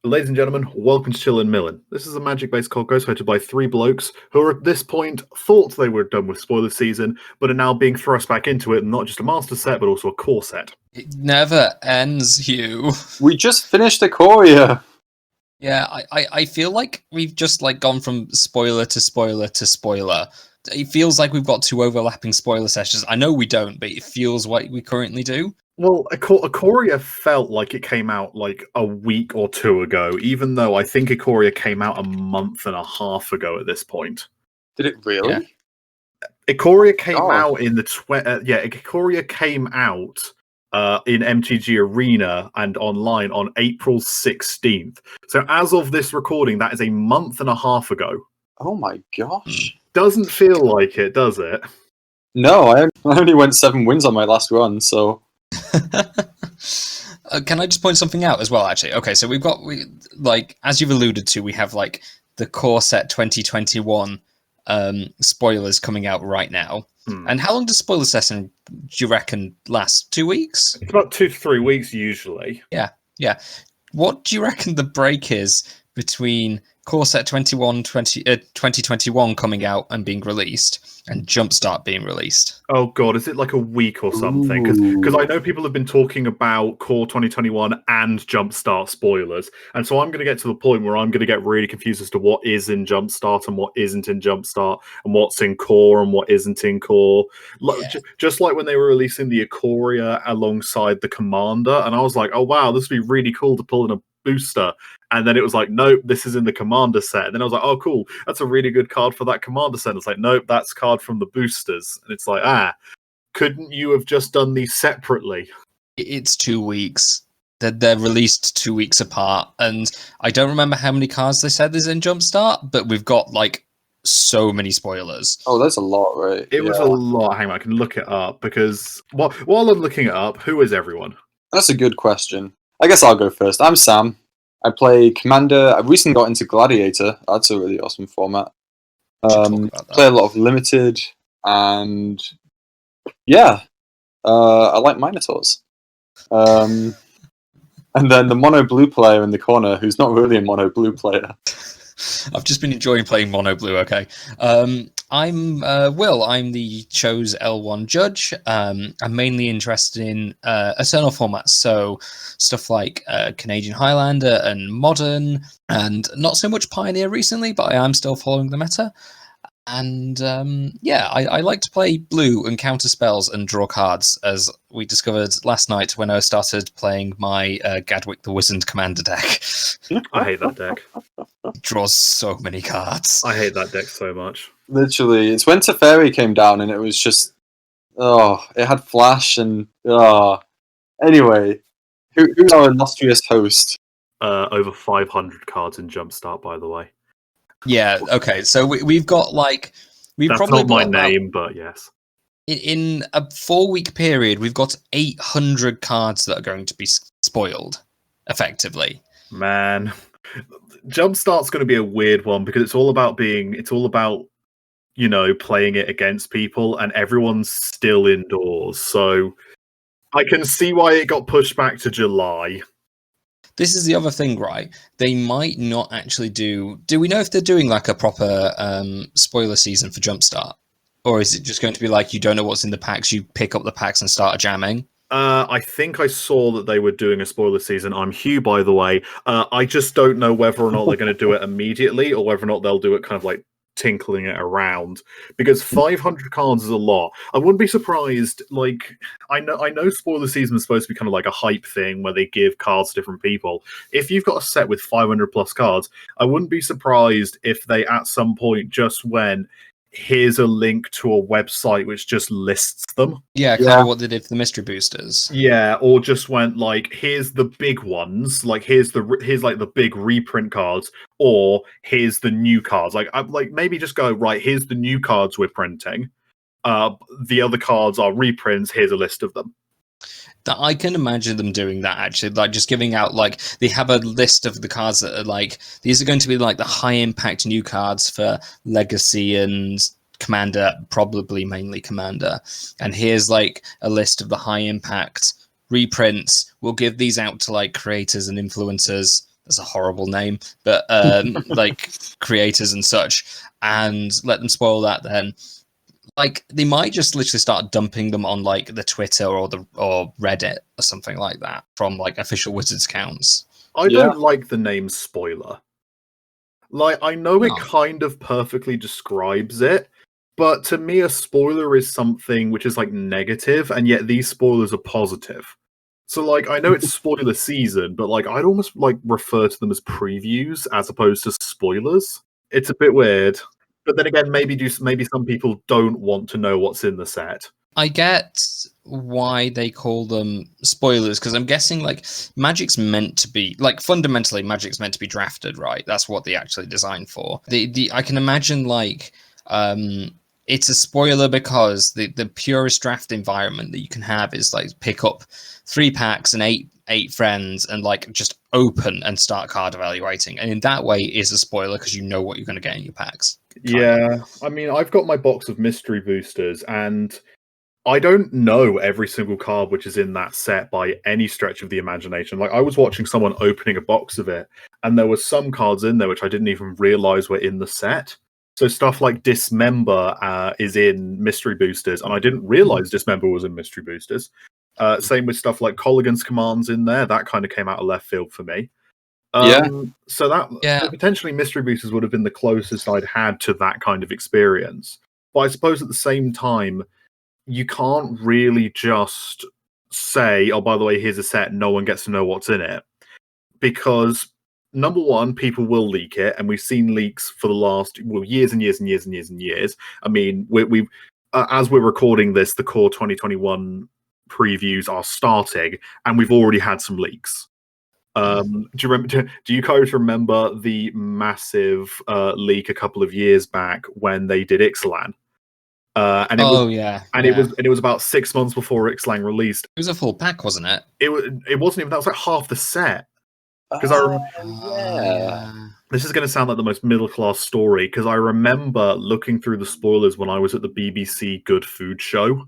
Ladies and gentlemen, welcome to Chillin and Millin. This is a magic-based podcast hosted by three blokes who are at this point thought they were done with spoiler season, but are now being thrust back into it, and not just a master set, but also a core set. It never ends, Hugh. We just finished Ikoria. Yeah, I feel like we've just gone from spoiler to spoiler to spoiler. It feels like we've got two overlapping spoiler sessions. I know we don't, but it feels like we currently do. Well, Ikoria felt like it came out like a week or two ago, even though I think Ikoria came out a month and a half ago at this point. Did it really? Yeah. Ikoria came out in the Ikoria came out in MTG Arena and online on April 16th. So as of this recording, that is a month and a half ago. Oh my gosh. Doesn't feel like it, does it? No, I only went 7 wins on my last run, so... Can I just point something out as well, actually? Okay, so we've got, as you've alluded to, we have, the core set 2021 spoilers coming out right now. And how long does spoiler session, do you reckon, last? 2 weeks? It's about 2 to 3 weeks, usually. Yeah. What do you reckon the break is between core set 2021 coming out and being released and Jumpstart being released? Oh god, is it like a week or something? Because I know people have been talking about core 2021 and Jumpstart spoilers, and so I'm going to get to the point where I'm going to get really confused as to what is in Jumpstart and what isn't in Jumpstart, and what's in core and what isn't in core. Just like when they were releasing the Ikoria alongside the Commander, and I was like, oh wow, this would be really cool to pull in a booster. And then it was like, nope, this is in the Commander set. And then I was like, oh, cool, that's a really good card for that Commander set. It's like, nope, that's card from the boosters. And it's like, couldn't you have just done these separately? It's 2 weeks. They're released 2 weeks apart. And I don't remember how many cards they said is in Jumpstart, but we've got, so many spoilers. Oh, that's a lot, right? It was a lot. Hang on, I can look it up, because while I'm looking it up, who is everyone? That's a good question. I guess I'll go first. I'm Sam. I play Commander. I've recently got into Gladiator. That's a really awesome format. Play a lot of Limited, and I like Minotaurs. And then the mono blue player in the corner, who's not really a mono blue player. I've just been enjoying playing mono blue. Okay, I'm Will. I'm the Chose L1 judge. I'm mainly interested in Eternal formats, so stuff like Canadian Highlander and Modern, and not so much Pioneer recently, but I am still following the meta. And I like to play blue and counter spells and draw cards, as we discovered last night when I started playing my Gadwick the Wizard Commander deck. I hate that deck. It draws so many cards. I hate that deck so much. Literally, it's when Teferi came down and it was just, it had flash and, Anyway, who's our illustrious host? Over 500 cards in Jumpstart, by the way. Yeah, okay, so we've got, we've That's probably not my name, but yes. In a 4-week period, we've got 800 cards that are going to be spoiled, effectively. Man, Jumpstart's going to be a weird one, because it's all about playing it against people, and everyone's still indoors. So I can see why it got pushed back to July. This is the other thing, right? They might not actually do we know if they're doing a proper spoiler season for Jumpstart? Or is it just going to be you don't know what's in the packs, you pick up the packs and start jamming? I think I saw that they were doing a spoiler season. I'm Hugh, by the way. I just don't know whether or not they're going to do it immediately, or whether or not they'll do it kind of tinkling it around, because 500 cards is a lot. I wouldn't be surprised. I know spoiler season is supposed to be kind of like a hype thing where they give cards to different people. If you've got a set with 500 plus cards, I wouldn't be surprised if they at some point just went, here's a link to a website which just lists them. Yeah, kind of what they did for the mystery boosters. Yeah, or just went here's the big ones, here's the big reprint cards, or here's the new cards. Maybe just go, right, here's the new cards we're printing. The other cards are reprints, here's a list of them. I can imagine them doing that, actually, just giving out, they have a list of the cards that are these are going to be the high impact new cards for Legacy and Commander, probably mainly Commander, and here's a list of the high impact reprints. We'll give these out to creators and influencers, that's a horrible name, but like creators and such, and let them spoil that. Then like they might just literally start dumping them on like the Twitter or Reddit or something like that from like official Wizards accounts. I don't like the name spoiler. Like, I know it No. kind of perfectly describes it, but to me, a spoiler is something which is like negative, and yet these spoilers are positive. So, like, I know it's spoiler season, but like, I'd almost like refer to them as previews as opposed to spoilers. It's a bit weird, but then again, maybe some people don't want to know what's in the set. I get why they call them spoilers, because I'm guessing like Magic's meant to be like fundamentally Magic's meant to be drafted, right? That's what they actually designed for. I can imagine like it's a spoiler because the purest draft environment that you can have is like pick up 3 packs and eight friends and like just open and start card evaluating, and in that way is a spoiler because you know what you're going to get in your packs. Yeah, I mean, I've got my box of mystery boosters, and I don't know every single card which is in that set by any stretch of the imagination. Like, I was watching someone opening a box of it, and there were some cards in there which I didn't even realize were in the set. So stuff like Dismember is in Mystery Boosters, and I didn't realize Dismember was in Mystery Boosters. Same with stuff like Colligan's Commands in there. That kind of came out of left field for me. So potentially Mystery Boosters would have been the closest I'd had to that kind of experience. But I suppose at the same time, you can't really just say, oh, by the way, here's a set, no one gets to know what's in it. Because, number one, people will leak it, and we've seen leaks for the last years and years and years and years and years. I mean, we've as we're recording this, the Core 2021 previews are starting, and we've already had some leaks. Do you guys remember the massive leak a couple of years back when they did Ixalan? It was about 6 months before Ixalan released. It was a full pack, wasn't it? It wasn't even. That was like half the set. Because this is going to sound like the most middle class story. Because I remember looking through the spoilers when I was at the BBC Good Food Show.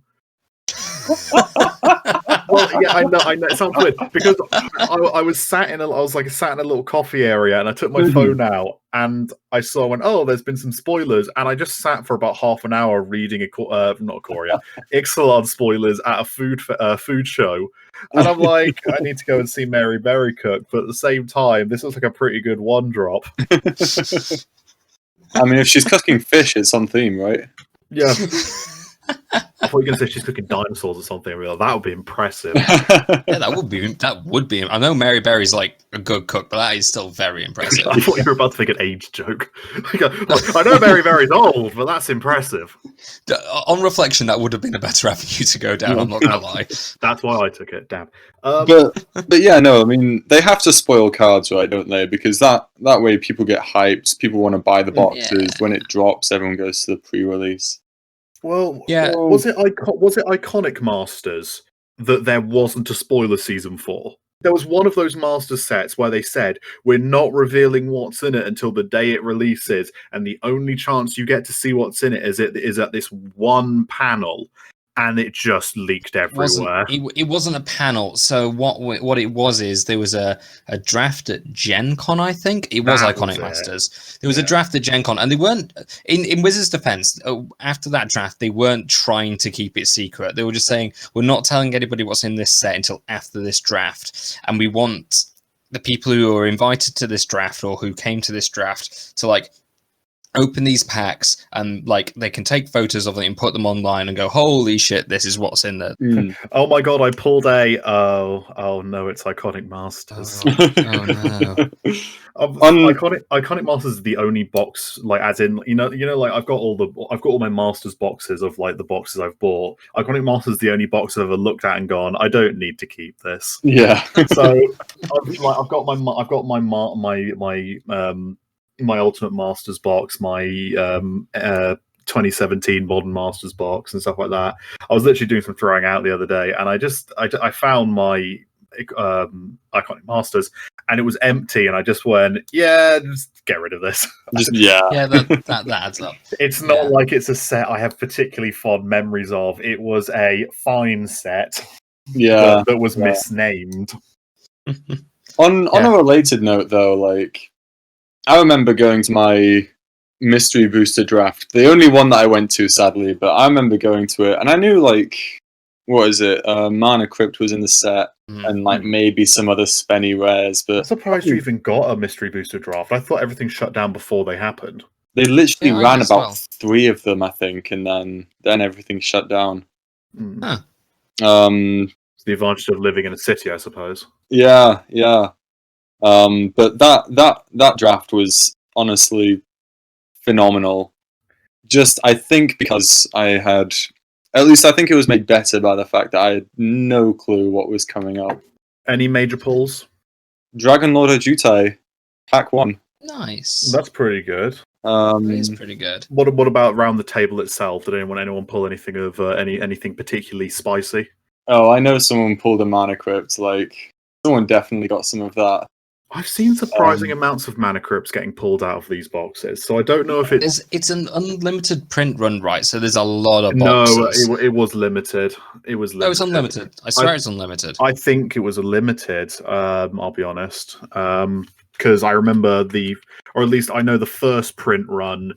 Well, yeah, I know. It sounds weird because I was sat in a little coffee area, and I took my phone out, and I saw there's been some spoilers, and I just sat for about half an hour reading Ixalan spoilers at a food show, and I'm like, I need to go and see Mary Berry cook, but at the same time, this looks like a pretty good one drop. I mean, if she's cooking fish, it's on theme, right? Yeah. I thought you were going to say she's cooking dinosaurs or something. That would be impressive. Yeah, that would be. I know Mary Berry's like a good cook, but that is still very impressive. I thought you were about to make an age joke. I know Mary Berry's old, but that's impressive. On reflection, that would have been a better avenue to go down. I'm not going to lie. That's why I took it. Damn. But yeah, no. I mean, they have to spoil cards, right? Don't they? Because that way people get hyped. People want to buy the boxes. Yeah. When it drops, everyone goes to the pre-release. Well, yeah. Was it Iconic Masters that there wasn't a spoiler season for? There was one of those Masters sets where they said, we're not revealing what's in it until the day it releases, and the only chance you get to see what's in it is at this one panel, and it just leaked everywhere. It wasn't a panel. So what it was is there was a draft at Gen Con, I think. It was Iconic Masters. There was a draft at Gen Con, and they weren't, in Wizards' defense, after that draft, they weren't trying to keep it secret. They were just saying, we're not telling anybody what's in this set until after this draft, and we want the people who are invited to this draft or who came to this draft to like open these packs, and like they can take photos of it and put them online and go, holy shit, this is what's in there. Oh my god, I pulled oh no, it's Iconic Masters. Iconic Masters is the only box, like, as in, you know, like I've got all my Masters boxes of like the boxes I've bought. Iconic Masters is the only box I've ever looked at and gone, I don't need to keep this. Yeah. So I've got my Ultimate Masters box, my 2017 Modern Masters box, and stuff like that. I was literally doing some throwing out the other day, and I found my Iconic Masters, and it was empty, and I just went, yeah, just get rid of this. Yeah, that adds up. It's not like it's a set I have particularly fond memories of. It was a fine set, that was misnamed. On a related note, though, like I remember going to my mystery booster draft, the only one that I went to, sadly, but I remember going to it, and I knew like what is it? Mana Crypt was in the set, and like maybe some other spenny rares. But I'm surprised you even got a mystery booster draft. I thought everything shut down before they happened. They literally ran about 3 of them, I think, and then everything shut down. Huh. It's the advantage of living in a city, I suppose. Yeah. But that draft was honestly phenomenal. Just I think because I think it was made better by the fact that I had no clue what was coming up. Any major pulls? Dragon Lord Jutai, pack 1. Nice. That's pretty good. That is pretty good. What about around the table itself? Did anyone pull anything of anything particularly spicy? Oh, I know someone pulled a Mana Crypt. Like someone definitely got some of that. I've seen surprising amounts of Mana Crypts getting pulled out of these boxes, so I don't know if it's an unlimited print run, right? So there's a lot of boxes. No, it was limited. It was limited. Oh, it's unlimited. I swear it's unlimited. I think it was a limited. I'll be honest, because I remember or at least I know the first print run.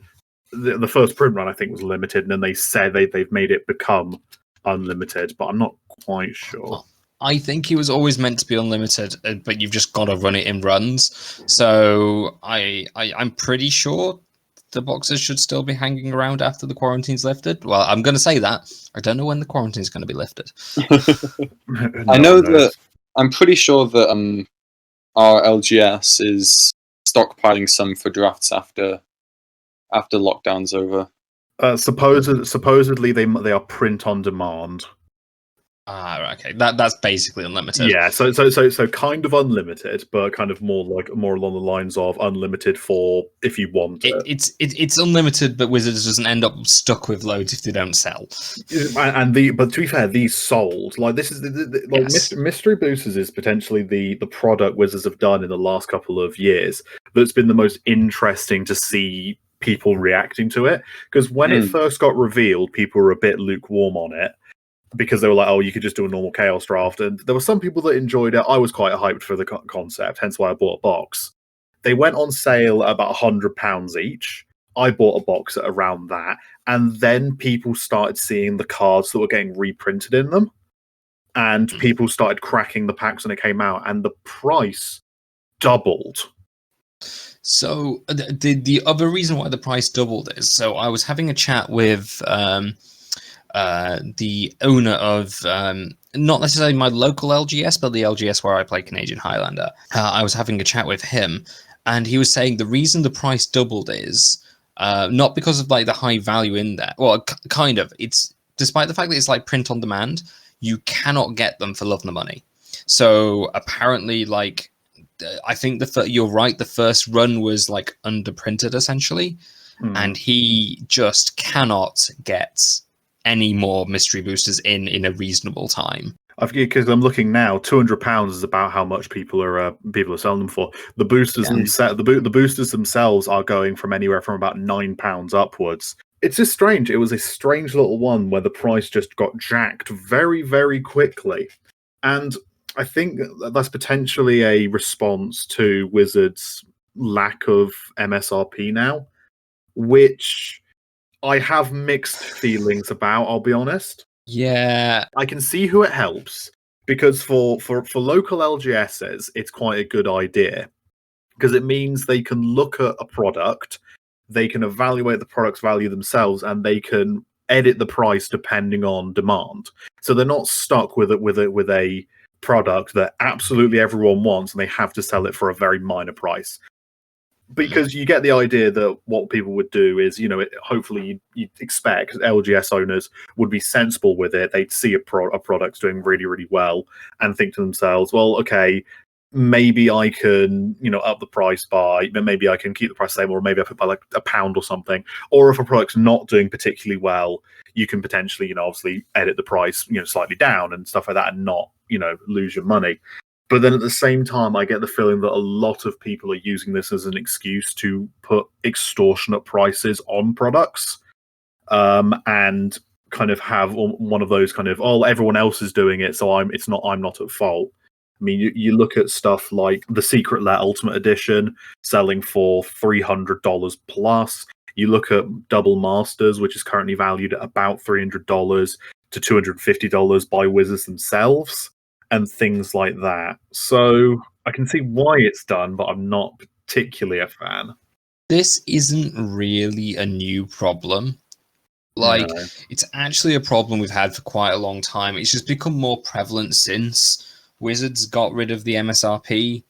The first print run I think was limited, and then they said they've made it become unlimited, but I'm not quite sure. Oh. I think he was always meant to be unlimited, but you've just got to run it in runs. So I'm pretty sure the boxes should still be hanging around after the quarantine's lifted. Well, I'm going to say that. I don't know when the quarantine is going to be lifted. I know that I'm pretty sure that our LGS is stockpiling some for drafts after lockdown's over. Supposedly they are print on demand. Okay. That's basically unlimited. Yeah, so kind of unlimited, but kind of more along the lines of unlimited for if you want it. It's unlimited, but Wizards doesn't end up stuck with loads if they don't sell. But to be fair, these sold. Like this is yes. Mystery Boosters is potentially the product Wizards have done in the last couple of years that's been the most interesting to see people reacting to it. Because when it first got revealed, people were a bit lukewarm on it. Because they were like, oh, you could just do a normal Chaos draft. And there were some people that enjoyed it. I was quite hyped for the concept, hence why I bought a box. They went on sale at about £100 each. I bought a box at around that. And then people started seeing the cards that were getting reprinted in them. And people started cracking the packs when it came out. And the price doubled. So the other reason why the price doubled is, so I was having a chat with... the owner of not necessarily my local LGS, but the LGS where I play Canadian Highlander. I was having a chat with him, and he was saying the reason the price doubled is not because of like the high value in there. Well, kind of. It's despite the fact that it's like print on demand, you cannot get them for love nor money. So apparently, like I think you're right. The first run was like underprinted essentially, and he just cannot get any more mystery boosters in a reasonable time. Because I'm looking now, £200 is about how much people are selling them for. The boosters the boosters themselves are going from anywhere from about £9 upwards. It's just strange. It was a strange little one where the price just got jacked very, very quickly, and I think that's potentially a response to Wizards' lack of MSRP now, which I have mixed feelings about, I'll be honest. Yeah. I can see who it helps, because for local LGSs, it's quite a good idea, because it means they can look at a product, they can evaluate the product's value themselves, and they can edit the price depending on demand. So they're not stuck with a product that absolutely everyone wants, and they have to sell it for a very minor price. Because you get the idea that what people would do is, hopefully you'd expect LGS owners would be sensible with it. They'd see a product's doing really, really well and think to themselves, well, okay, maybe I can, up the price by, maybe I can keep the price the same, or maybe I put by like £1 or something. Or if a product's not doing particularly well, you can potentially, obviously edit the price, slightly down and stuff like that, and not, lose your money. But then at the same time, I get the feeling that a lot of people are using this as an excuse to put extortionate prices on products, and kind of have one of those kind of, oh, everyone else is doing it, so I'm not at fault. I mean, you look at stuff like the Secret Lair Ultimate Edition selling for $300 plus. You look at Double Masters, which is currently valued at about $300 to $250 by Wizards themselves, and things like that. So I can see why it's done, but I'm not particularly a fan. This isn't really a new problem. Like, No. it's actually a problem we've had for quite a long time. It's just become more prevalent since Wizards got rid of the MSRP.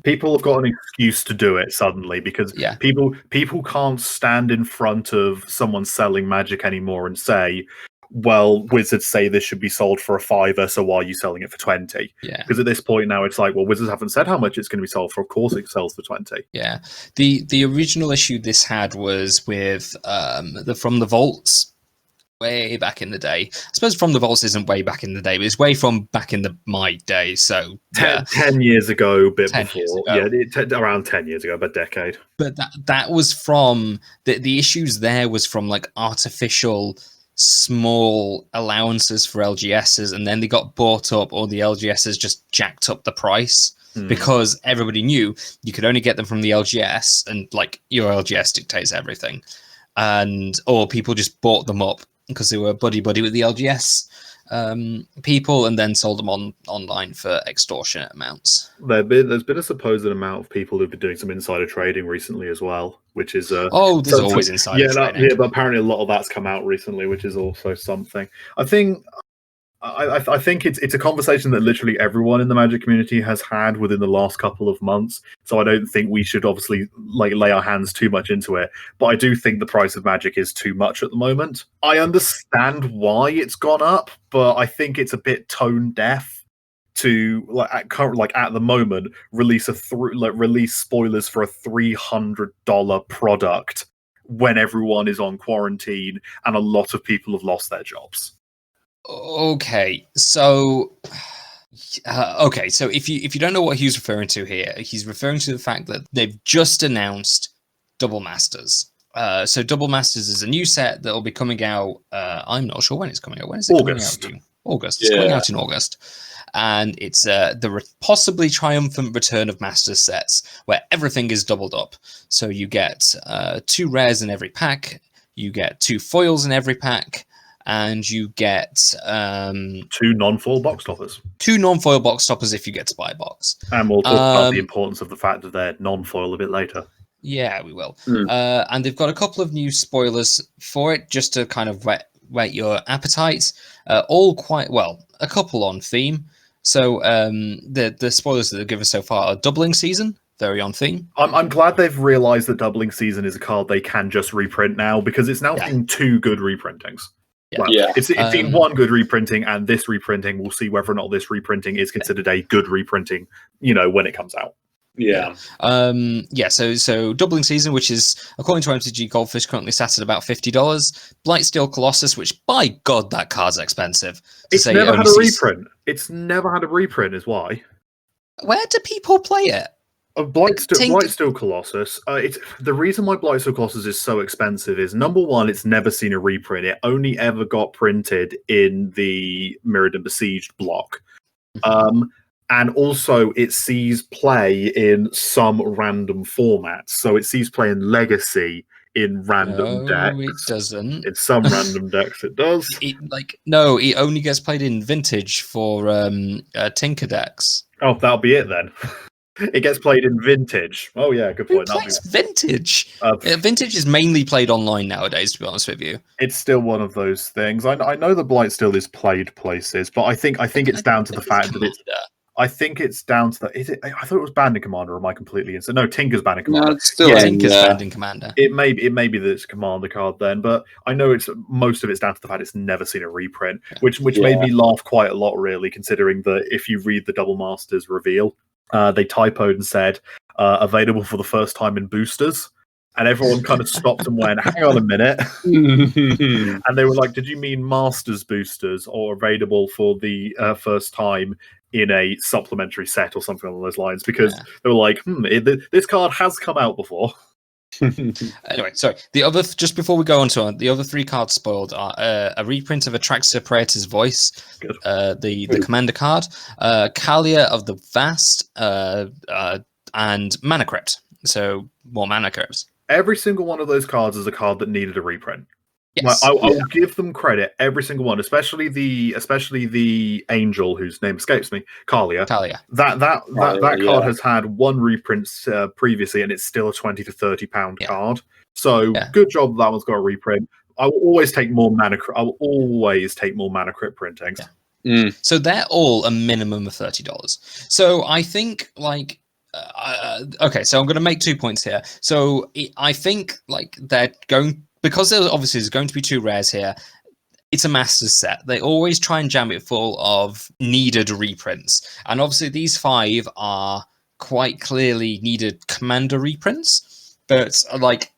People have got an excuse to do it suddenly because people can't stand in front of someone selling Magic anymore and say, well, Wizards say this should be sold for $5, so why are you selling it for 20? Yeah. Because at this point now it's like, well, Wizards haven't said how much it's going to be sold for. Of course it sells for 20. Yeah. The original issue this had was with the From the Vaults way back in the day. I suppose From the Vaults isn't way back in the day, but it's way from back in my day. So 10 years ago, a bit 10 before. years ago. Yeah, around 10 years ago, about a decade. But that was from the issues there was from like artificial small allowances for LGSs, and then they got bought up, or the LGSs just jacked up the price because everybody knew you could only get them from the LGS, and like your LGS dictates everything, or people just bought them up because they were buddy with the LGS people, and then sold them online for extortionate amounts. There's been a supposed amount of people who've been doing some insider trading recently as well, which is there's always insider trading. Yeah, but apparently a lot of that's come out recently, which is also something. I think it's a conversation that literally everyone in the Magic community has had within the last couple of months. So I don't think we should obviously like lay our hands too much into it. But I do think the price of Magic is too much at the moment. I understand why it's gone up, but I think it's a bit tone deaf to at the moment release release spoilers for a $300 product when everyone is on quarantine and a lot of people have lost their jobs. Okay, so if you don't know what Hugh's referring to here, he's referring to the fact that they've just announced Double Masters. So Double Masters is a new set that will be coming out. I'm not sure when it's coming out. When is it coming out? August. It's coming out in August, and it's the possibly triumphant return of Masters sets where everything is doubled up. So you get 2 rares in every pack, you get 2 foils in every pack, and you get 2 non-foil box toppers. 2 non-foil box toppers if you get to buy a box. And we'll talk about the importance of the fact that they're non-foil a bit later. Yeah, we will. And they've got a couple of new spoilers for it, just to kind of whet your appetite. All quite well, a couple on theme. So the spoilers that they've given so far are Doubling Season. Very on theme. I'm glad they've realised that Doubling Season is a card they can just reprint now, because it's now seen 2 good reprintings. It's seen 1 good reprinting, and this reprinting, we'll see whether or not this reprinting is considered a good reprinting, when it comes out. So Doubling Season, which is, according to MTG Goldfish, currently sat at about $50. Blightsteel Colossus, which, by God, that card's expensive. It's never had a reprint. It's never had a reprint, is why. Where do people play it? Blightsteel Colossus. It's the reason why Blightsteel Colossus is so expensive is, number one, it's never seen a reprint. It only ever got printed in the Mirrodin Besieged block, and also it sees play in some random formats. So it sees play in Legacy in random decks. No, it doesn't. In some random decks, it does. It only gets played in Vintage for Tinker decks. Oh, that'll be it then. It gets played in Vintage. Oh yeah, good point. Who plays Vintage? Vintage is mainly played online nowadays, to be honest with you. It's still one of those things. I know the Blightsteel is played places, but I think it's down to the fact that it's. I think it's down to the. Is it? I thought it was banned in Commander. Or am I completely insane? No, Tinker's banned in Commander. No, it's still Tinker's banned in Commander. It may be that it's a Commander card then, but I know it's most of it's down to the fact it's never seen a reprint, which made me laugh quite a lot, really, considering that if you read the Double Masters reveal. They typoed and said, available for the first time in boosters. And everyone kind of stopped and went, hang on a minute. And they were like, did you mean Masters boosters, or available for the first time in a supplementary set or something along those lines? Because they were like, this card has come out before. Anyway, sorry. The other, just before we go on to the other 3 cards spoiled are a reprint of Atraxa Praetor's Voice, the commander card, Kalia of the Vast, and Mana Crypt. So more Mana Crypts. Every single one of those cards is a card that needed a reprint. Yes. I will give them credit, every single one, especially the angel whose name escapes me, Kalia. That card has had 1 reprint previously, and it's still a £20 to £30 card. So good job that one's got a reprint. I will always take more mana. I will always take more Mana Crypt printings. Yeah. So they're all a minimum of $30. So I think like. Okay, so I'm going to make 2 points here. So I think like they're going. Because there obviously is going to be 2 rares here, it's a Masters set. They always try and jam it full of needed reprints. And obviously these 5 are quite clearly needed Commander reprints. But like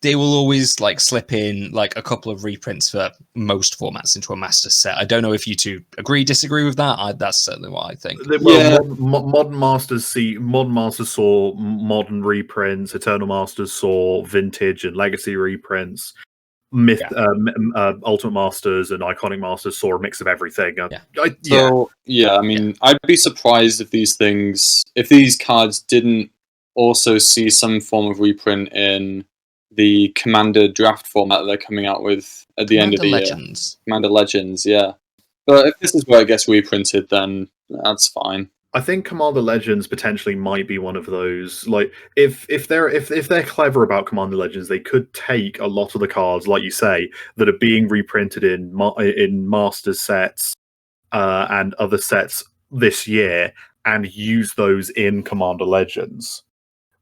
they will always like slip in like a couple of reprints for most formats into a Masters set. I don't know if you two disagree with that. That's certainly what I think. Modern Masters saw modern reprints. Eternal Masters saw vintage and legacy reprints. Ultimate Masters and Iconic Masters saw a mix of everything. I mean, I'd be surprised if these cards didn't also see some form of reprint in the Commander draft format that they're coming out with at the end of the year. Commander Legends, yeah. But if this is where it gets reprinted, then that's fine. I think Commander Legends potentially might be one of those. Like, if they're clever about Commander Legends, they could take a lot of the cards, like you say, that are being reprinted in Masters sets and other sets this year, and use those in Commander Legends.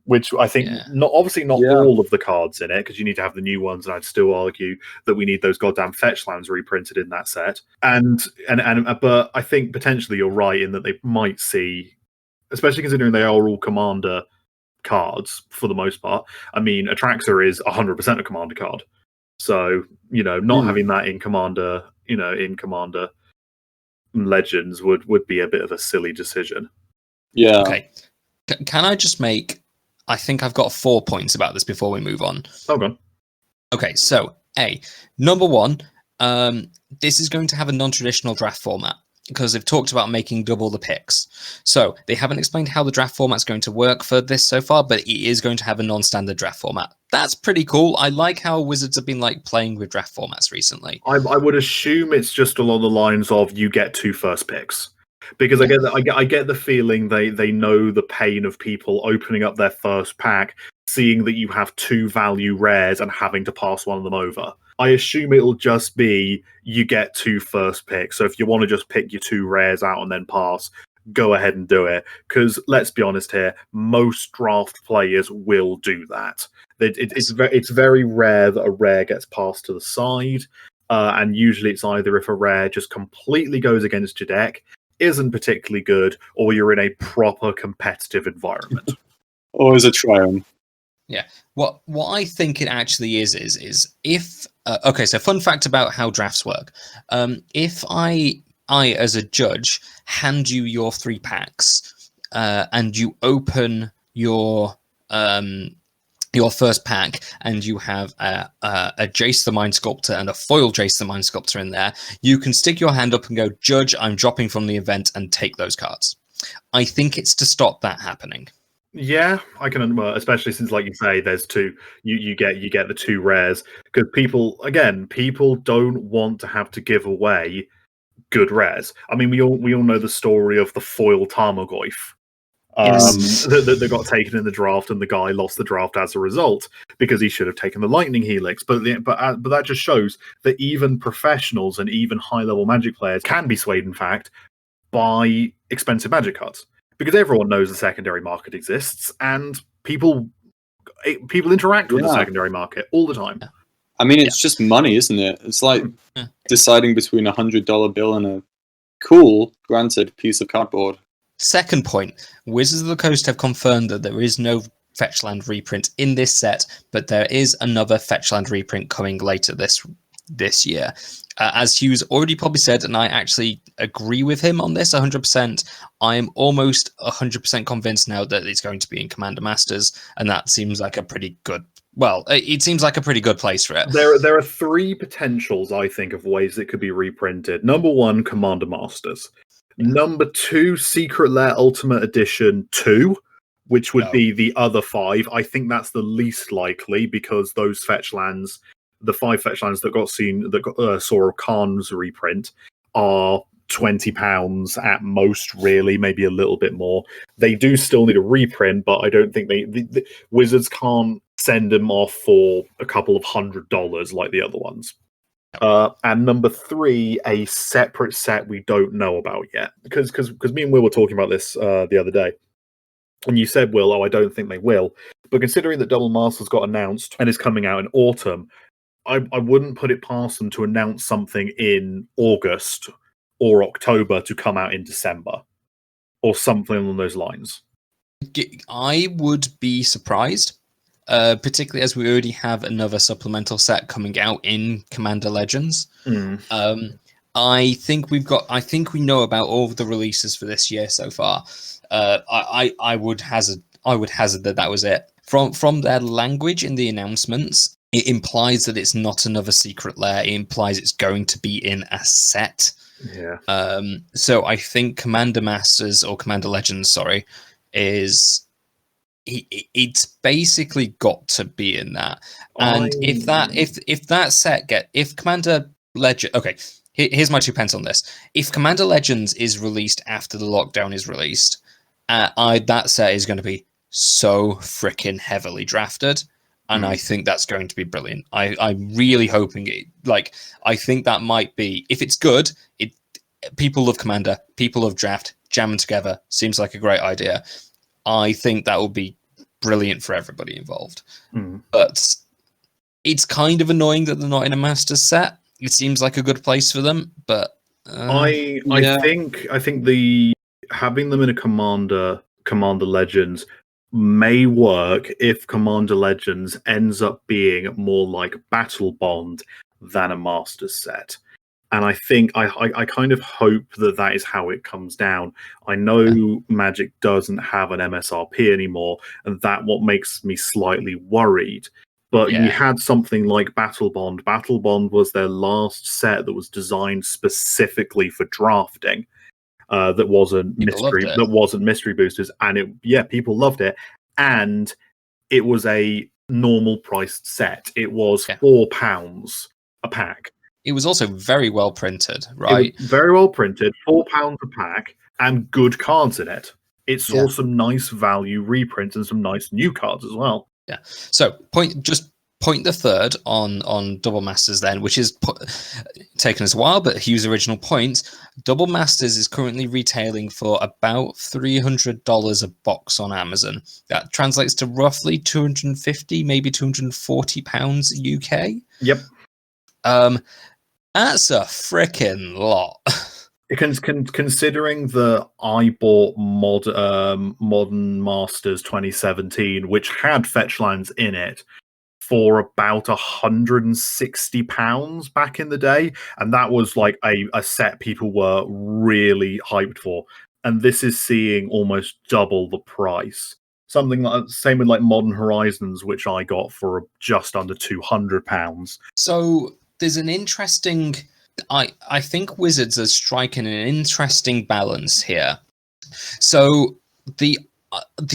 Which I think not all of the cards in it, because you need to have the new ones, and I'd still argue that we need those goddamn fetch lands reprinted in that set. But I think potentially you're right in that they might see, especially considering they are all Commander cards for the most part. I mean, Atraxa is 100% a Commander card, so not having that in Commander, in Commander Legends would be a bit of a silly decision. Yeah. Okay. Can I just make? I think I've got 4 points about this before we move on. Oh, go on. Okay, so number 1, this is going to have a non-traditional draft format because they've talked about making double the picks. So they haven't explained how the draft format's going to work for this so far, but it is going to have a non-standard draft format. That's pretty cool. I like how Wizards have been like playing with draft formats recently. I would assume it's just along the lines of you get 2 first picks. Because I get the feeling they know the pain of people opening up their first pack, seeing that you have 2 value rares and having to pass one of them over. I assume it'll just be you get 2 first picks. So if you want to just pick your 2 rares out and then pass, go ahead and do it. Because let's be honest here, most draft players will do that. It's very rare that a rare gets passed to the side, and usually it's either if a rare just completely goes against your deck, isn't particularly good, or you're in a proper competitive environment. Always a triumph. Yeah. What I think it actually is if okay, so fun fact about how drafts work. If I as a judge hand you your 3 packs and you open your first pack and you have a Jace the Mind Sculptor and a foil Jace the Mind Sculptor in there, you can stick your hand up and go, Judge, I'm dropping from the event, and take those cards. I think it's to stop that happening. Yeah, I can, especially since, like you say, there's 2. You get the 2 rares, because people don't want to have to give away good rares. I mean, we all know the story of the foil Tarmogoyf. That got taken in the draft, and the guy lost the draft as a result because he should have taken the Lightning Helix. But that just shows that even professionals and even high-level Magic players can be swayed, in fact, by expensive Magic cards, because everyone knows the secondary market exists, and people interact with the secondary market all the time. I mean, it's just money, isn't it? It's like deciding between a $100 bill and a cool, granted, piece of cardboard. Second point, Wizards of the Coast have confirmed that there is no Fetchland reprint in this set, but there is another Fetchland reprint coming later this this year. As Hugh's already probably said, and I actually agree with him on this 100%, I'm almost 100% convinced now that it's going to be in Commander Masters, and that seems like a pretty good... Well, it seems like a pretty good place for it. There are three potentials, I think, of ways it could be reprinted. Number one, Commander Masters. Number two, Secret Lair Ultimate Edition 2, which would be the other 5. I think that's the least likely because those fetch lands, the 5 fetch lands that saw Khan's reprint, are £20 at most, really, maybe a little bit more. They do still need a reprint, but I don't think the Wizards can't send them off for a couple of $100 like the other ones. And number 3, a separate set we don't know about yet, because me and Will were talking about this the other day, and you said, Will, I don't think they will. But considering that Double Masters got announced and is coming out in autumn, I wouldn't put it past them to announce something in August or October to come out in December, or something along those lines. I would be surprised. Particularly as we already have another supplemental set coming out in Commander Legends. I think we know about all of the releases for this year so far. I would hazard that was it. From their language in the announcements, it implies that it's not another Secret Lair. It implies it's going to be in a set. Yeah. So I think Commander Masters or Commander Legends, is... It's basically got to be in that. And if Commander Legend, okay, here's my 2 pence on this. If Commander Legends is released after the lockdown is released, that set is going to be so freaking heavily drafted, and I think that's going to be brilliant. I'm really hoping it. Like, I think that might be, if it's good. People love Commander, people love draft, jamming together seems like a great idea. I think that will be brilliant for everybody involved. But it's kind of annoying that they're not in a Masters set. It seems like a good place for them, but I think the having them in a Commander Legends may work if Commander Legends ends up being more like Battle Bond than a Masters set. And I think I kind of hope that is how it comes down. I know Magic doesn't have an MSRP anymore, and that's what makes me slightly worried. But you had something like Battle Bond. Battle Bond was their last set that was designed specifically for drafting. That wasn't mystery boosters, and people loved it. And it was a normal priced set. It was £4 a pack. It was also very well printed, right? Very well printed, £4 a pack, and good cards in it. It saw some nice value reprints and some nice new cards as well. Yeah. So point the third on Double Masters then, which is taken us a while, but Hugh's original point. Double Masters is currently retailing for about $300 a box on Amazon. That translates to roughly £250, maybe £240 UK. Yep. That's a freaking lot. Considering that I bought Modern Masters 2017, which had fetch lines in it, for about £160 back in the day, and that was like a set people were really hyped for. And this is seeing almost double the price. Something like same with like Modern Horizons, which I got for just under £200. So there's an interesting... I think Wizards are striking an interesting balance here. So the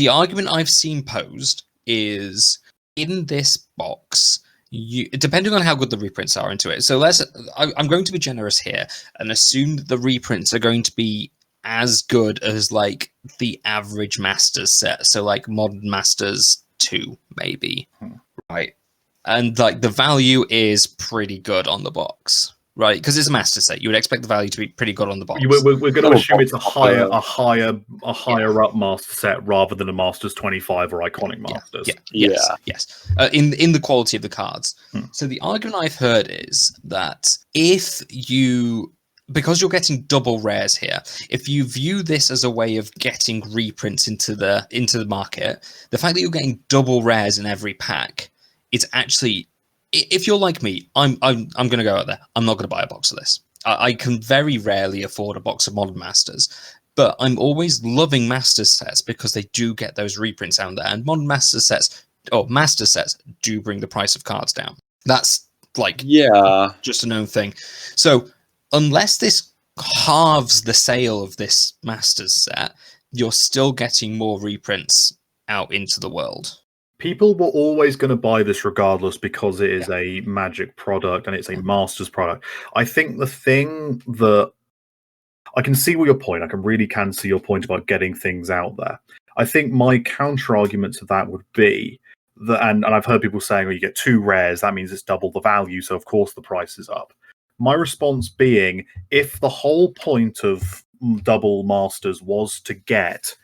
argument I've seen posed is, in this box, depending on how good the reprints are into it. So I'm going to be generous here and assume that the reprints are going to be as good as like the average Masters set. So like Modern Masters 2, maybe, right? And like the value is pretty good on the box. Right, because it's a master set. You would expect the value to be pretty good on the box. We're going to assume it's a higher up master set rather than a Masters 25 or Iconic Masters. Yes. In the quality of the cards. So the argument I've heard is that because you're getting double rares here, if you view this as a way of getting reprints into the market, the fact that you're getting double rares in every pack is actually if you're like me, I'm going to go out there. I'm not going to buy a box of this. I can very rarely afford a box of Modern Masters, but I'm always loving Masters sets because they do get those reprints out there, and Modern Masters sets or Master sets do bring the price of cards down. That's like just a known thing. So unless this halves the sale of this Masters set, you're still getting more reprints out into the world. People were always going to buy this regardless because it is a Magic product and it's a Masters product. I think the thing that I can see your point. I really can see your point about getting things out there. I think my counter argument to that would be that, and I've heard people saying, well, you get 2 rares, that means it's double the value, so of course the price is up. My response being, if the whole point of double Masters was to get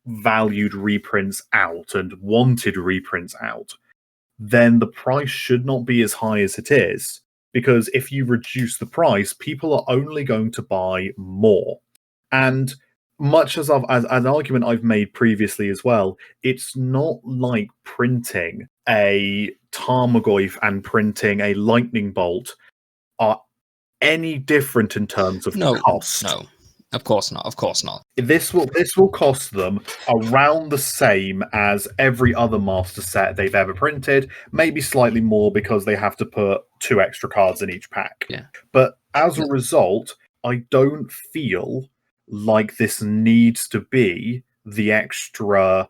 valued reprints out and wanted reprints out, then the price should not be as high as it is. Because if you reduce the price, people are only going to buy more. And much as as an argument I've made previously as well, it's not like printing a Tarmogoyf and printing a Lightning Bolt are any different in terms of cost. No. Of course not. Of course not. This will cost them around the same as every other Master set they've ever printed, maybe slightly more because they have to put 2 extra cards in each pack. Yeah. But as a result, I don't feel like this needs to be the extra,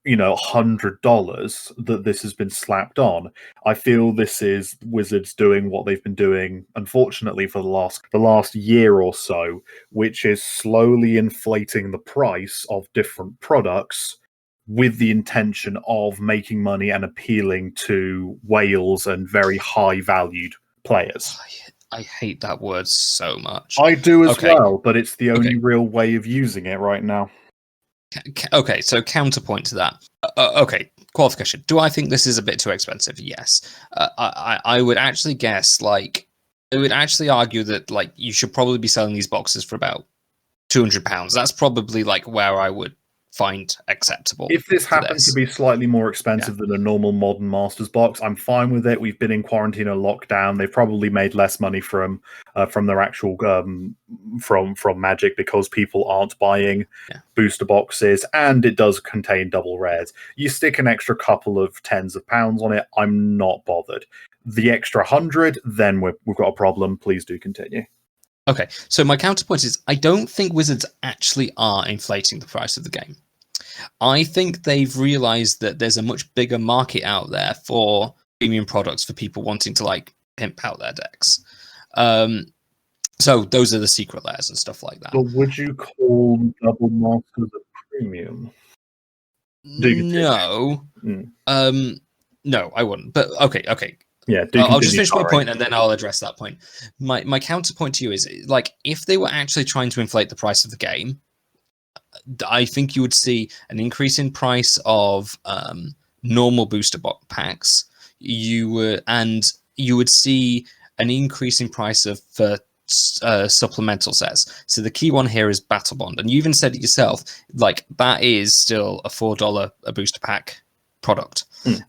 $100 that this has been slapped on. I feel this is Wizards doing what they've been doing, unfortunately, for the last year or so, which is slowly inflating the price of different products with the intention of making money and appealing to whales and very high valued players. I hate that word so much. I do as well, but it's the only real way of using it right now. Okay, so counterpoint to that. Qualification. Do I think this is a bit too expensive? Yes. I would actually guess, I would actually argue that, you should probably be selling these boxes for about £200. That's probably, where I would find acceptable. If this happened to be slightly more expensive than a normal Modern Masters box, I'm fine with it. We've been in quarantine or lockdown. They've probably made less money from their actual from Magic because people aren't buying booster boxes, and it does contain double rares. You stick an extra couple of tens of pounds on it, I'm not bothered. The extra 100, then we've got a problem. Please do continue. Okay, so my counterpoint is I don't think Wizards actually are inflating the price of the game. I think they've realized that there's a much bigger market out there for premium products for people wanting to pimp out their decks. So those are the secret layers and stuff like that. But would you call double Masters a premium? No. No, I wouldn't. But okay. Yeah, I'll just finish my point and then I'll address that point. My counterpoint to you is, if they were actually trying to inflate the price of the game, I think you would see an increase in price of normal booster box packs. You would see an increase in price of supplemental sets. So the key one here is Battle Bond, and you even said it yourself. That is still a $4 a booster pack product,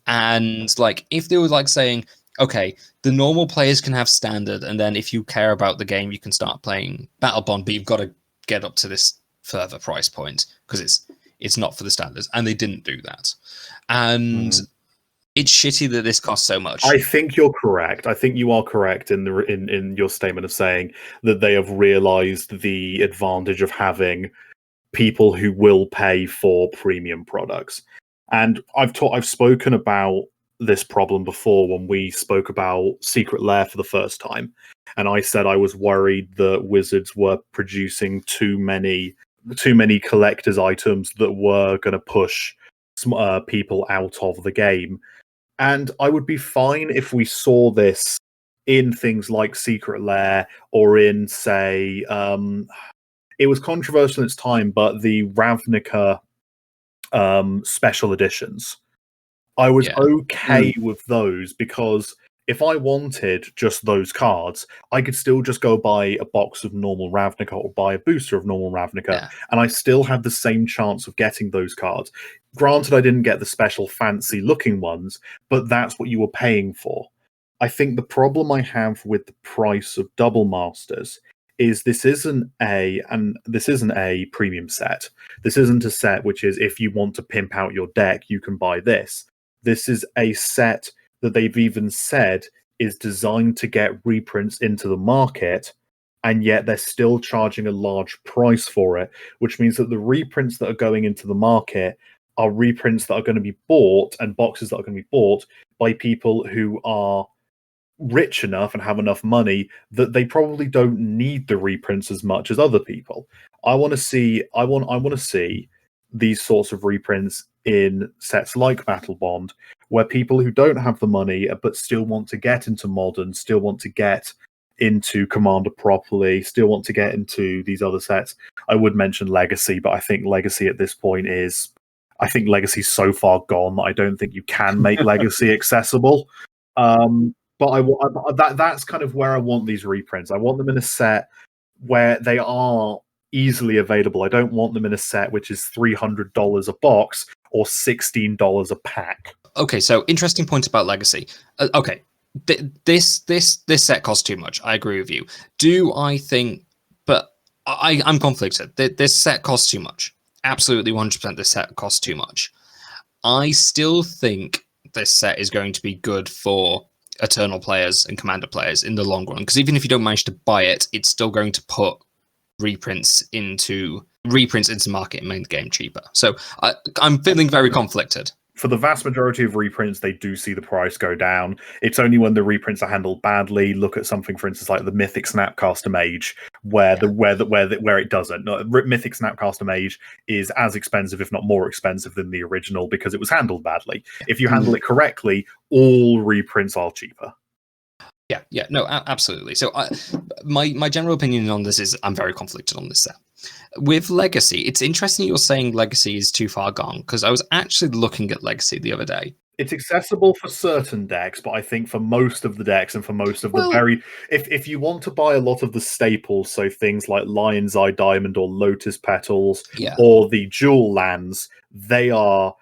and if they were saying, okay, the normal players can have standard, and then if you care about the game, you can start playing Battle Bond, but you've got to get up to this further price point because it's not for the standards, and they didn't do that, and it's shitty that this costs so much. I think you're correct. I think you are correct in your statement of saying that they have realized the advantage of having people who will pay for premium products, and I've spoken about this problem before when we spoke about Secret Lair for the first time, and I said I was worried that Wizards were producing too many collector's items that were going to push people out of the game. And I would be fine if we saw this in things like Secret Lair or in, say, it was controversial in its time, but the Ravnica special editions. I was okay with those because if I wanted just those cards, I could still just go buy a box of normal Ravnica or buy a booster of normal Ravnica, and I still had the same chance of getting those cards. Granted, I didn't get the special fancy looking ones, but that's what you were paying for. I think the problem I have with the price of Double Masters is this isn't a premium set. This isn't a set which is, if you want to pimp out your deck, you can buy this. This is a set that they've even said is designed to get reprints into the market, and yet they're still charging a large price for it, which means that the reprints that are going into the market are reprints that are going to be bought, and boxes that are going to be bought by people who are rich enough and have enough money that they probably don't need the reprints as much as other people. I want to see these sorts of reprints in sets like Battle Bond, where people who don't have the money but still want to get into Modern, still want to get into Commander properly, still want to get into these other sets. I would mention Legacy, but I think Legacy at this point Legacy's so far gone that I don't think you can make Legacy accessible. But that's kind of where I want these reprints. I want them in a set where they are easily available. I don't want them in a set which is $300 a box or $16 a pack. Okay, so interesting point about Legacy. Okay, this set costs too much. I agree with you. Do I think? But I'm conflicted. This set costs too much. Absolutely, 100%. This set costs too much. I still think this set is going to be good for Eternal players and Commander players in the long run, because even if you don't manage to buy it, it's still going to put reprints into market and make the game cheaper. So I'm feeling very conflicted. For the vast majority of reprints, they do see the price go down. It's only when the reprints are handled badly. Look at something, for instance, like the Mythic Snapcaster Mage, where it doesn't. No, Mythic Snapcaster Mage is as expensive, if not more expensive, than the original because it was handled badly. If you handle it correctly, all reprints are cheaper. Yeah, no, absolutely. So my general opinion on this is I'm very conflicted on this set. With Legacy, it's interesting you're saying Legacy is too far gone, because I was actually looking at Legacy the other day. It's accessible for certain decks, but I think for most of the decks and for most of if you want to buy a lot of the staples, so things like Lion's Eye Diamond or Lotus Petals or the Jewel lands, they are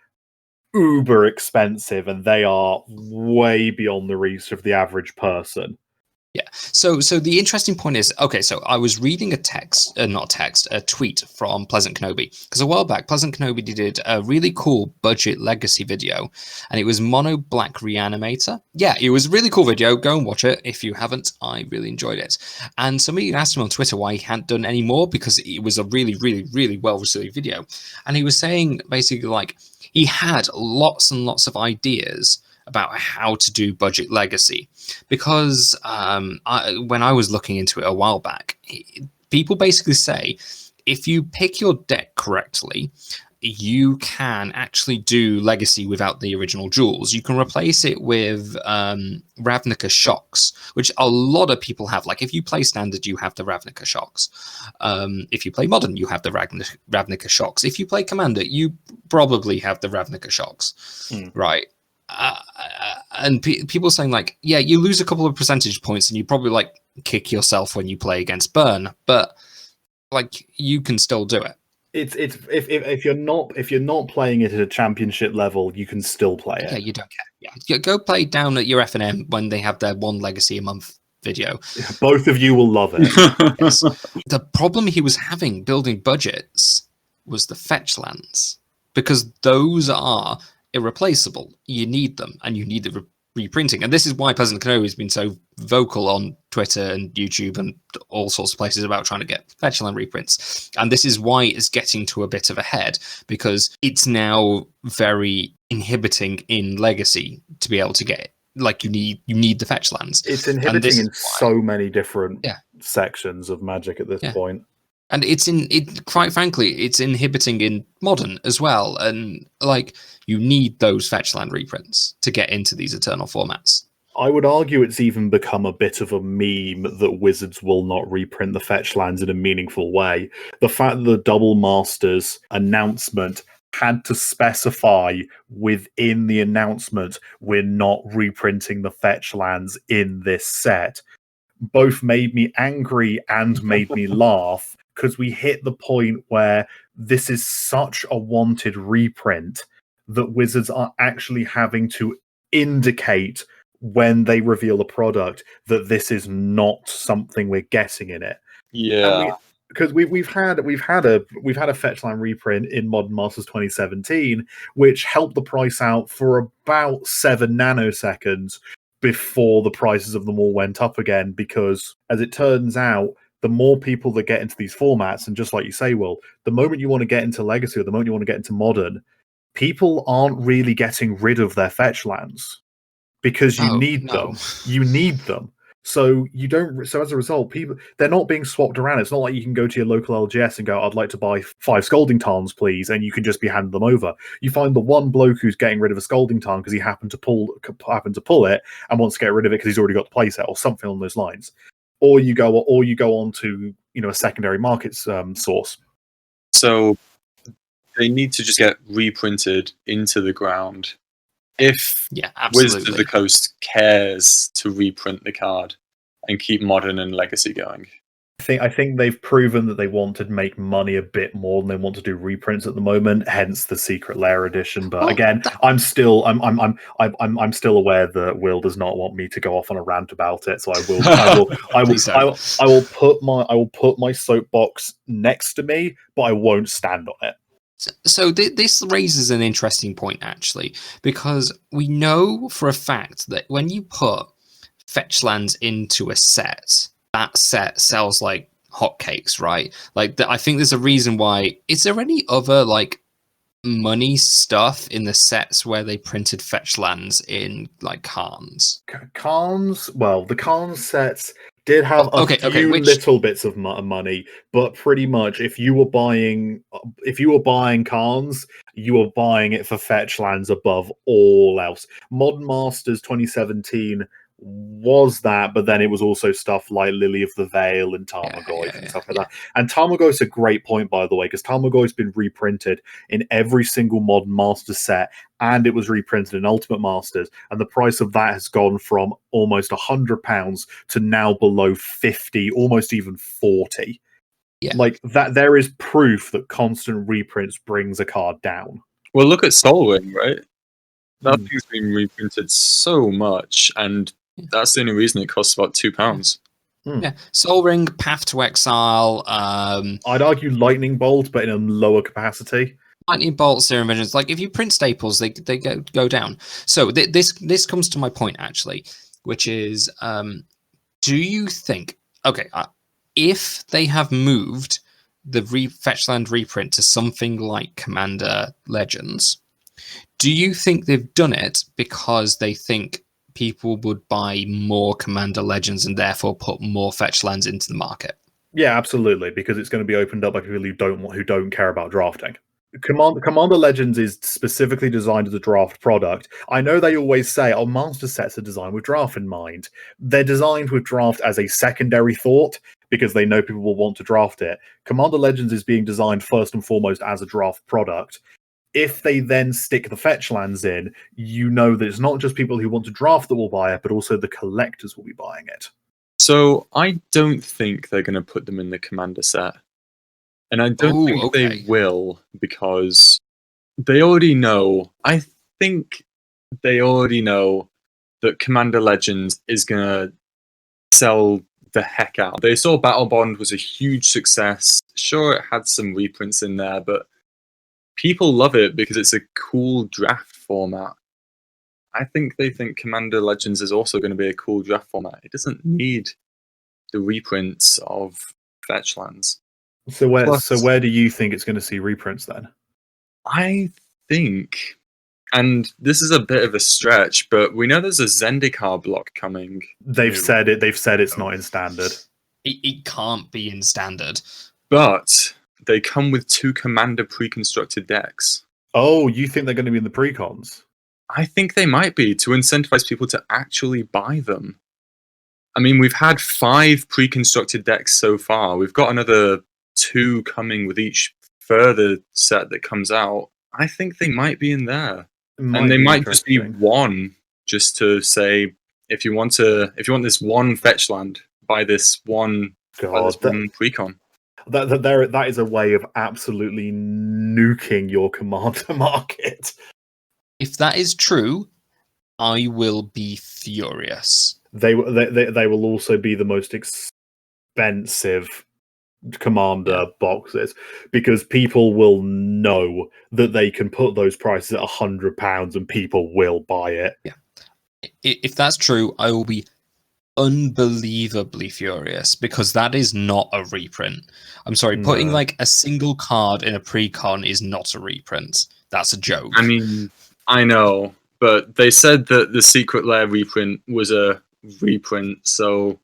uber expensive and they are way beyond the reach of the average person. Yeah. So the interesting point is, okay, so I was reading a tweet from Pleasant Kenobi, because a while back Pleasant Kenobi did a really cool budget Legacy video, and it was Mono Black Reanimator. Yeah, it was a really cool video. Go and watch it if you haven't. I really enjoyed it. And somebody asked him on Twitter why he hadn't done any more, because it was a really, really, really well received video. And he was saying basically like he had lots and lots of ideas about how to do budget Legacy, because when I was looking into it a while back, people basically say if you pick your deck correctly, you can actually do Legacy without the original jewels. You can replace it with Ravnica Shocks, which a lot of people have. Like if you play Standard, you have the Ravnica Shocks. If you play Modern, you have the Ravnica Shocks. If you play Commander, you probably have the Ravnica Shocks, right? And people saying like, yeah, you lose a couple of percentage points and you probably like kick yourself when you play against Burn, but like you can still do it. It's if you're not playing it at a championship level, you can still play it. Yeah, you don't care. Yeah, go play down at your F&M when they have their one Legacy a month video. Both of you will love it. Yes. The problem he was having building budgets was the fetch lands, because those are irreplaceable. You need them, and you need the reprinting. And this is why Pleasant Kenobi has been so vocal on Twitter and YouTube and all sorts of places about trying to get fetchland reprints. And this is why it's getting to a bit of a head, because it's now very inhibiting in Legacy to be able to get it. Like you need the fetch lands. It's inhibiting in so many different sections of Magic at this point. And quite frankly, it's inhibiting in Modern as well. And like you need those fetchland reprints to get into these Eternal formats. I would argue it's even become a bit of a meme that Wizards will not reprint the fetchlands in a meaningful way. The fact that the Double Masters announcement had to specify within the announcement we're not reprinting the fetchlands in this set both made me angry and made me laugh, because we hit the point where this is such a wanted reprint that Wizards are actually having to indicate when they reveal a product that this is not something we're getting in it. Yeah. Because we've had a Fetchland reprint in Modern Masters 2017, which helped the price out for about 7 nanoseconds before the prices of them all went up again. Because as it turns out, the more people that get into these formats, and just like you say, Will, the moment you want to get into Legacy or the moment you want to get into Modern, people aren't really getting rid of their Fetchlands because you need them. You need them. So you don't. So as a result, they're not being swapped around. It's not like you can go to your local LGS and go, "I'd like to buy 5 Scalding Tarns, please," and you can just be handing them over. You find the one bloke who's getting rid of a Scalding Tarn because he happened to pull it and wants to get rid of it because he's already got the playset or something along those lines. Or you go on to a secondary market source. So they need to just get reprinted into the ground. If Wizards of the Coast cares to reprint the card and keep Modern and Legacy going. I think they've proven that they want to make money a bit more than they want to do reprints at the moment. Hence the Secret Lair edition. But again, I'm still aware that Will does not want me to go off on a rant about it. So I will put my soapbox next to me, but I won't stand on it. So this raises an interesting point, actually, because we know for a fact that when you put Fetchlands into a set, that set sells like hotcakes, right? Like, I think there's a reason why. Is there any other like money stuff in the sets where they printed Fetchlands in like Khans? Khans? Well, the Khan sets did have a few little bits of money, but pretty much if you were buying Khans, you were buying it for Fetchlands above all else. Modern Masters 2017 was that, but then it was also stuff like Lily of the Veil and Tarmogoyf and stuff like that. And Tarmogoyf's a great point, by the way, because Tarmogoyf's been reprinted in every single Modern Masters set, and it was reprinted in Ultimate Masters, and the price of that has gone from almost £100 to now below 50, almost even 40. Yeah. Like that, there is proof that constant reprints brings a card down. Well, look at Sol Ring, right? That thing's been reprinted so much, and that's the only reason it costs about £2. Yeah, Sol Ring, Path to Exile. I'd argue Lightning Bolt, but in a lower capacity. Lightning Bolt, Serum Visions. Like if you print staples, they go down. So this comes to my point actually, which is, do you think? Okay, if they have moved the Fetchland reprint to something like Commander Legends, do you think they've done it because they think people would buy more Commander Legends and therefore put more Fetchlands into the market? Yeah, absolutely, because it's going to be opened up by people who don't care about drafting. Commander Legends is specifically designed as a draft product. I know they always say, "Oh, master sets are designed with draft in mind." They're designed with draft as a secondary thought because they know people will want to draft it. Commander Legends is being designed first and foremost as a draft product. If they then stick the Fetchlands in, you know that it's not just people who want to draft that will buy it, but also the collectors will be buying it. So I don't think they're going to put them in the Commander set. And I don't think they will, because they already know. I think they already know that Commander Legends is going to sell the heck out. They saw Battle Bond was a huge success. Sure, it had some reprints in there, but people love it because it's a cool draft format. I think they think Commander Legends is also going to be a cool draft format. It doesn't need the reprints of Fetchlands. So where do you think it's going to see reprints then? I think, and this is a bit of a stretch, but we know there's a Zendikar block coming. They've said it. They've said it's not in standard. It can't be in standard. But they come with 2 Commander pre-constructed decks. Oh, you think they're going to be in the precons? I think they might be, to incentivize people to actually buy them. I mean, we've had 5 pre-constructed decks so far. We've got another 2 coming with each further set that comes out. I think they might be in there. And they might just be one, just to say, if you want this one Fetchland, buy this one precon. That is a way of absolutely nuking your Commander market. If that is true, I will be furious. They will also be the most expensive Commander boxes, because people will know that they can put those prices at £100 and people will buy it. Yeah. If that's true, I will be unbelievably furious, because that is not a reprint. I'm sorry, putting like a single card in a pre-con is not a reprint. That's a joke. I mean, I know, but they said that the Secret Lair reprint was a reprint, so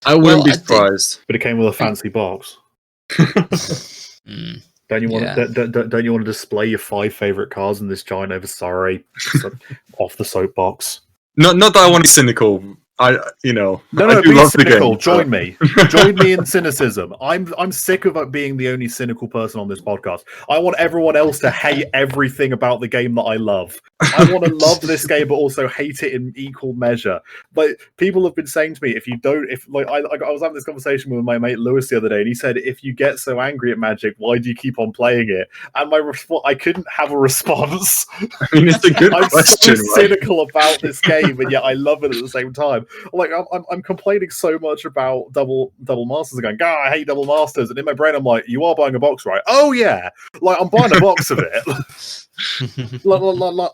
I wouldn't be surprised. But it came with a fancy box. Don't you want don't you want to display your 5 favorite cards in this giant over? Sorry, off the soapbox. Not that I want to be cynical. I do love cynical. The game. Join me in cynicism. I'm sick of being the only cynical person on this podcast. I want everyone else to hate everything about the game that I love. I want to love this game, but also hate it in equal measure. But people have been saying to me, I was having this conversation with my mate Lewis the other day, and he said, if you get so angry at Magic, why do you keep on playing it? And I couldn't have a response. I mean, it's a good question. I'm so cynical about this game, and yet I love it at the same time. Like, I'm complaining so much about double masters and going, God, I hate double masters, and in my brain I'm like, you are buying a box, right? Oh yeah, like I'm buying a box of it.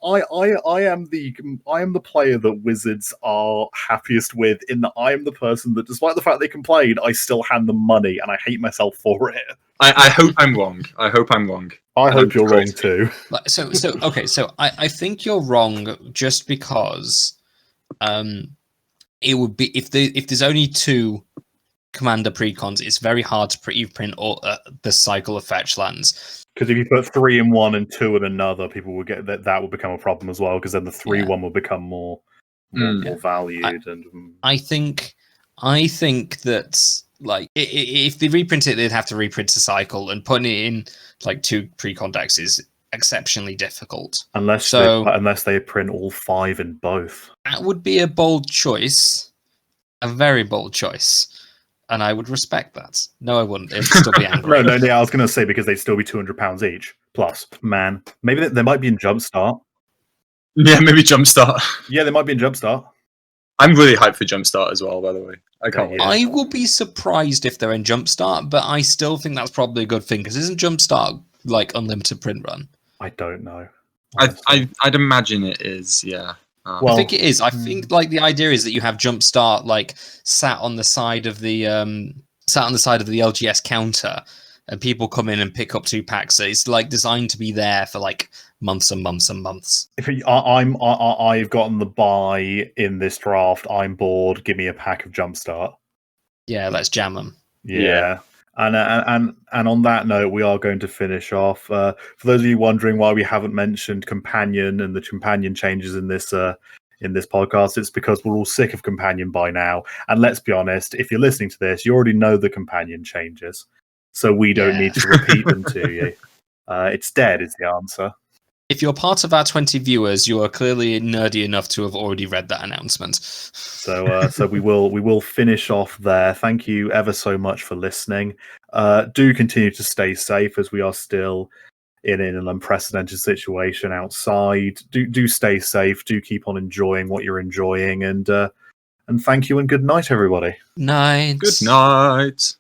I am the player that Wizards are happiest with, in that I am the person that, despite the fact they complain, I still hand them money, and I hate myself for it. I hope I'm wrong. I hope you're wrong too. So I think you're wrong, just because it would be if there's only 2 Commander precons, it's very hard to print all the cycle of fetch lands. Because if you put 3 in one and 2 in another, people will get that would become a problem as well. Because then the 3-1 will become more valued. I think that, like, if they reprint it, they'd have to reprint a cycle, and putting it in like 2 precon decks is exceptionally difficult. Unless they print all 5 in both. That would be a bold choice, a very bold choice. And I would respect that. No, I wouldn't. It'd still be angry. No, I was going to say, because they'd still be £200 each. Plus, man, maybe they might be in Jumpstart. Yeah, maybe Jumpstart. Yeah, they might be in Jumpstart. I'm really hyped for Jumpstart as well, by the way. I can't wait. I will be surprised if they're in Jumpstart, but I still think that's probably a good thing, because isn't Jumpstart like unlimited print run? I don't know. I'd imagine it is, yeah. I think it is. I think like the idea is that you have Jumpstart like sat on the side of the LGS counter, and people come in and pick up 2 packs. So it's like designed to be there for like months and months and months. I've gotten the buy in this draft. I'm bored. Give me a pack of Jumpstart. Yeah, let's jam them. Yeah. And on that note, we are going to finish off. For those of you wondering why we haven't mentioned Companion and the Companion changes in this podcast, it's because we're all sick of Companion by now. And let's be honest, if you're listening to this, you already know the Companion changes, so we don't need to repeat them to you. It's dead is the answer. If you're part of our 20 viewers, you are clearly nerdy enough to have already read that announcement. So we will finish off there. Thank you ever so much for listening. Do continue to stay safe, as we are still in an unprecedented situation outside. Do stay safe. Do keep on enjoying what you're enjoying, and thank you and good night, everybody. Night. Good night.